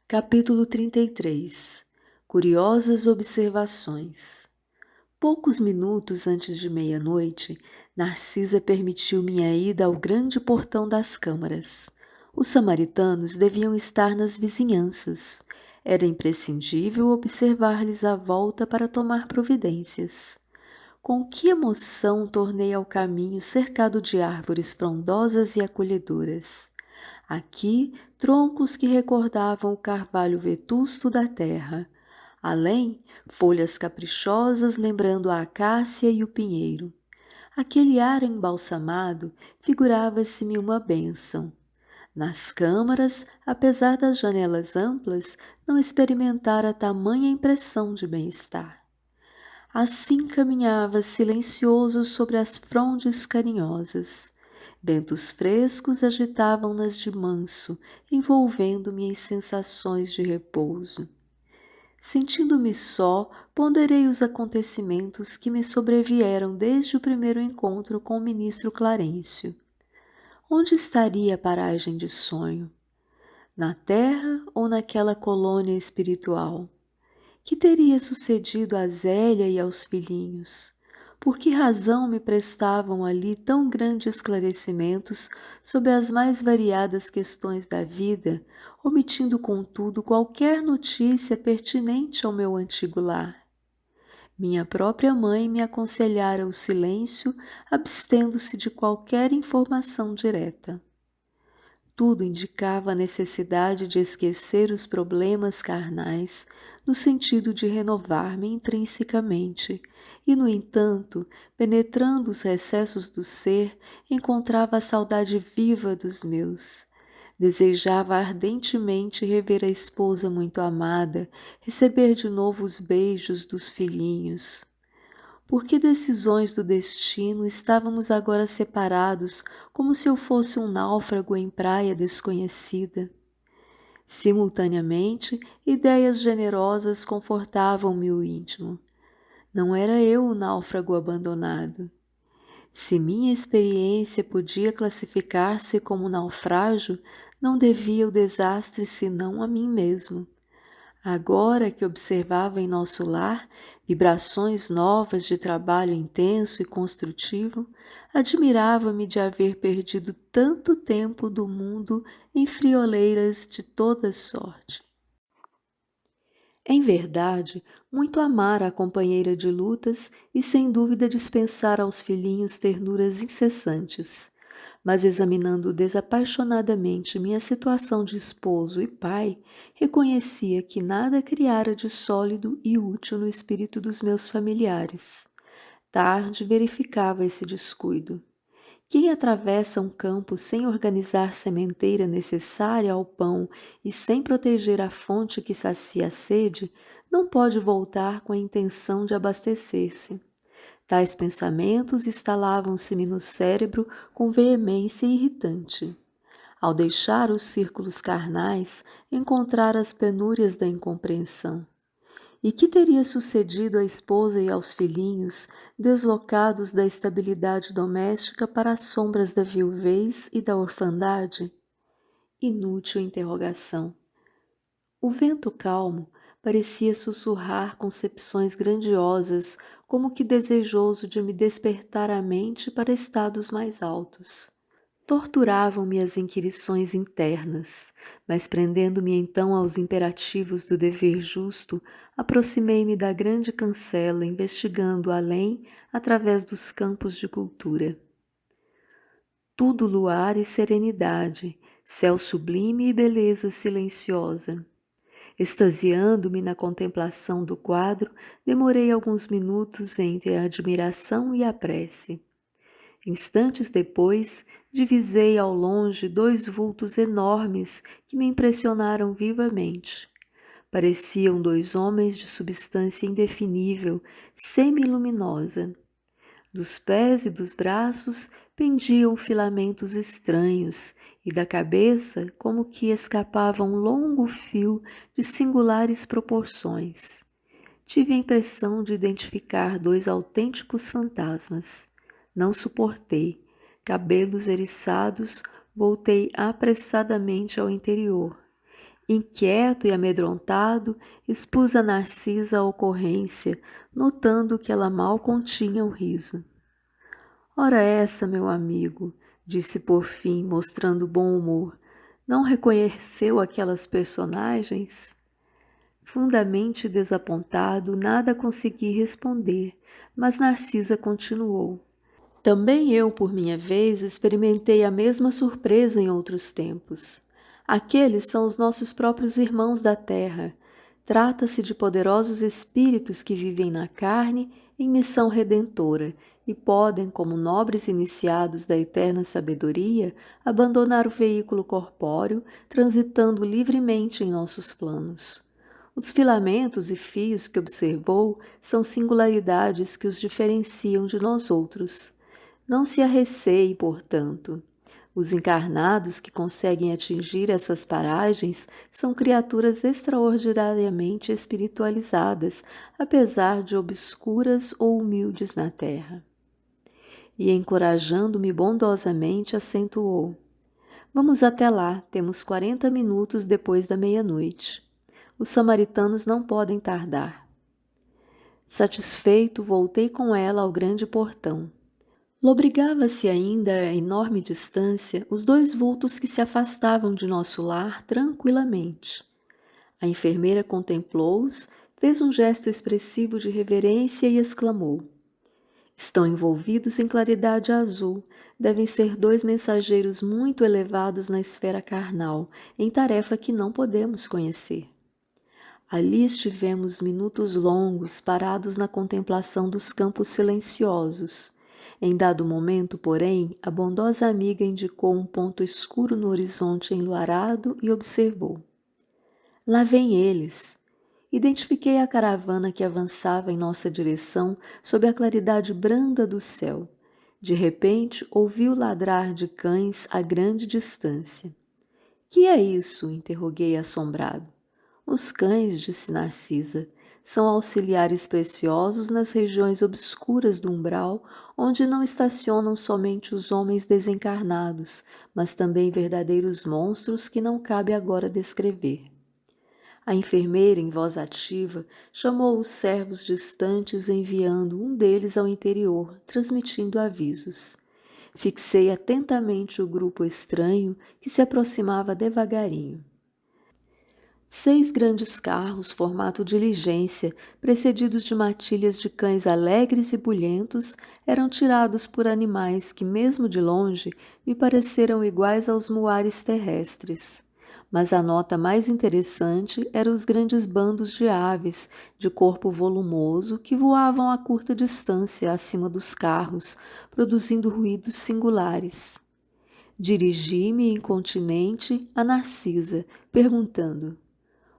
Capítulo 33. Curiosas observações. Poucos minutos antes de meia-noite, Narcisa permitiu minha ida ao grande portão das câmaras. Os samaritanos deviam estar nas vizinhanças. Era imprescindível observar-lhes a volta para tomar providências. Com que emoção tornei ao caminho cercado de árvores frondosas e acolhedoras. Aqui, troncos que recordavam o carvalho vetusto da terra. Além, folhas caprichosas lembrando a acácia e o pinheiro. Aquele ar embalsamado figurava-se-me uma bênção. Nas câmaras, apesar das janelas amplas, não experimentara tamanha impressão de bem-estar. Assim caminhava silencioso sobre as frondes carinhosas. Ventos frescos agitavam-nas de manso, envolvendo-me em sensações de repouso. Sentindo-me só, ponderei os acontecimentos que me sobrevieram desde o primeiro encontro com o ministro Clarencio. Onde estaria a paragem de sonho? Na terra ou naquela colônia espiritual? Que teria sucedido a Zélia e aos filhinhos? Por que razão me prestavam ali tão grandes esclarecimentos sobre as mais variadas questões da vida, omitindo contudo qualquer notícia pertinente ao meu antigo lar? Minha própria mãe me aconselhara o silêncio, abstendo-se de qualquer informação direta. Tudo indicava a necessidade de esquecer os problemas carnais, no sentido de renovar-me intrinsecamente, e, no entanto, penetrando os recessos do ser, encontrava a saudade viva dos meus. Desejava ardentemente rever a esposa muito amada, receber de novo os beijos dos filhinhos. Por que decisões do destino estávamos agora separados, como se eu fosse um náufrago em praia desconhecida? Simultaneamente, ideias generosas confortavam-me o íntimo. Não era eu o náufrago abandonado. Se minha experiência podia classificar-se como naufrágio, não devia o desastre senão a mim mesmo. Agora que observava em nosso lar vibrações novas de trabalho intenso e construtivo, admirava-me de haver perdido tanto tempo do mundo em frioleiras de toda sorte. Em verdade, muito amara a companheira de lutas e sem dúvida dispensara aos filhinhos ternuras incessantes. Mas examinando desapaixonadamente minha situação de esposo e pai, reconhecia que nada criara de sólido e útil no espírito dos meus familiares. Tarde verificava esse descuido. Quem atravessa um campo sem organizar sementeira necessária ao pão e sem proteger a fonte que sacia a sede, não pode voltar com a intenção de abastecer-se. Tais pensamentos instalavam-se-me no cérebro com veemência irritante. Ao deixar os círculos carnais, encontrara as penúrias da incompreensão. E que teria sucedido à esposa e aos filhinhos, deslocados da estabilidade doméstica para as sombras da viuvez e da orfandade? Inútil interrogação. O vento calmo parecia sussurrar concepções grandiosas, como que desejoso de me despertar a mente para estados mais altos. Torturavam-me as inquirições internas, mas prendendo-me então aos imperativos do dever justo, aproximei-me da grande cancela, investigando além através dos campos de cultura. Tudo luar e serenidade, céu sublime e beleza silenciosa. Extasiando-me na contemplação do quadro, demorei alguns minutos entre a admiração e a prece. Instantes depois, divisei ao longe dois vultos enormes que me impressionaram vivamente. Pareciam dois homens de substância indefinível, semi-luminosa. Dos pés e dos braços pendiam filamentos estranhos, e da cabeça como que escapava um longo fio de singulares proporções. Tive a impressão de identificar dois autênticos fantasmas. Não suportei. Cabelos eriçados, voltei apressadamente ao interior. Inquieto e amedrontado, expus a Narcisa a ocorrência, notando que ela mal continha o riso. Ora essa, meu amigo, disse por fim, mostrando bom humor, não reconheceu aquelas personagens? Fundamente desapontado, nada consegui responder, mas Narcisa continuou. Também eu, por minha vez, experimentei a mesma surpresa em outros tempos. Aqueles são os nossos próprios irmãos da terra. Trata-se de poderosos espíritos que vivem na carne em missão redentora e podem, como nobres iniciados da eterna sabedoria, abandonar o veículo corpóreo, transitando livremente em nossos planos. Os filamentos e fios que observou são singularidades que os diferenciam de nós outros. Não se arreceie, portanto. Os encarnados que conseguem atingir essas paragens são criaturas extraordinariamente espiritualizadas, apesar de obscuras ou humildes na terra. E, encorajando-me bondosamente, acentuou: Vamos até lá, temos 40 minutos depois da meia-noite. Os samaritanos não podem tardar. Satisfeito, voltei com ela ao grande portão. Lobrigava-se ainda a enorme distância os dois vultos que se afastavam de nosso lar tranquilamente. A enfermeira contemplou-os, fez um gesto expressivo de reverência e exclamou: Estão envolvidos em claridade azul, devem ser dois mensageiros muito elevados na esfera carnal, em tarefa que não podemos conhecer. Ali estivemos minutos longos, parados na contemplação dos campos silenciosos. Em dado momento, porém, a bondosa amiga indicou um ponto escuro no horizonte enluarado e observou. Lá vêm eles. Identifiquei a caravana que avançava em nossa direção sob a claridade branda do céu. De repente, ouvi o ladrar de cães a grande distância. Que é isso? Interroguei assombrado. Os cães, disse Narcisa, são auxiliares preciosos nas regiões obscuras do umbral, onde não estacionam somente os homens desencarnados, mas também verdadeiros monstros que não cabe agora descrever. A enfermeira, em voz ativa, chamou os servos distantes, enviando um deles ao interior, transmitindo avisos. Fixei atentamente o grupo estranho que se aproximava devagarinho. 6 grandes carros, formato diligência, precedidos de matilhas de cães alegres e bulhentos, eram tirados por animais que, mesmo de longe, me pareceram iguais aos muares terrestres. Mas a nota mais interessante eram os grandes bandos de aves, de corpo volumoso, que voavam a curta distância acima dos carros, produzindo ruídos singulares. Dirigi-me incontinente a Narcisa, perguntando: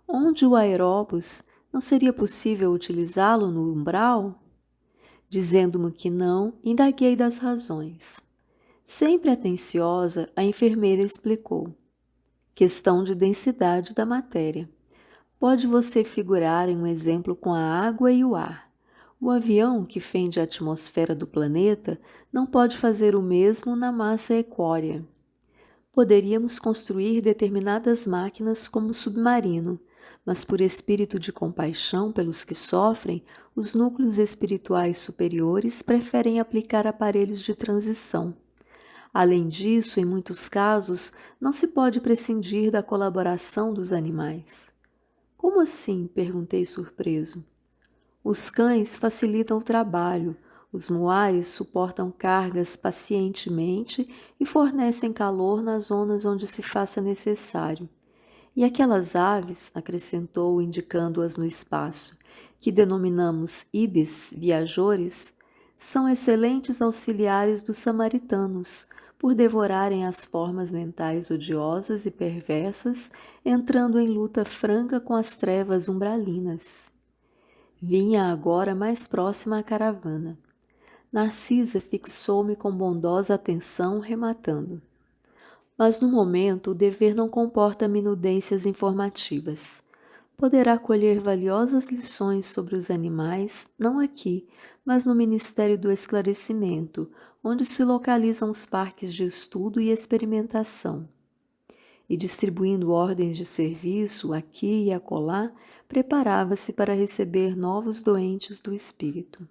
onde o aeróbus não seria possível utilizá-lo no umbral? Dizendo-me que não, indaguei das razões. Sempre atenciosa, a enfermeira explicou. Questão de densidade da matéria. Pode você figurar em um exemplo com a água e o ar. O avião que fende a atmosfera do planeta não pode fazer o mesmo na massa equórea. Poderíamos construir determinadas máquinas como o submarino, mas por espírito de compaixão pelos que sofrem, os núcleos espirituais superiores preferem aplicar aparelhos de transição. Além disso, em muitos casos, não se pode prescindir da colaboração dos animais. Como assim? Perguntei surpreso. Os cães facilitam o trabalho, os muares suportam cargas pacientemente e fornecem calor nas zonas onde se faça necessário. E aquelas aves, acrescentou, indicando-as no espaço, que denominamos ibis, viajores, são excelentes auxiliares dos samaritanos, por devorarem as formas mentais odiosas e perversas, entrando em luta franca com as trevas umbralinas. Vinha agora mais próxima à caravana. Narcisa fixou-me com bondosa atenção, rematando. Mas no momento o dever não comporta minudências informativas. Poderá colher valiosas lições sobre os animais, não aqui, mas no Ministério do Esclarecimento, onde se localizam os parques de estudo e experimentação. e, distribuindo ordens de serviço aqui e acolá, preparava-se para receber novos doentes do espírito.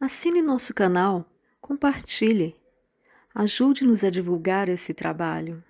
Assine nosso canal, compartilhe, ajude-nos a divulgar esse trabalho.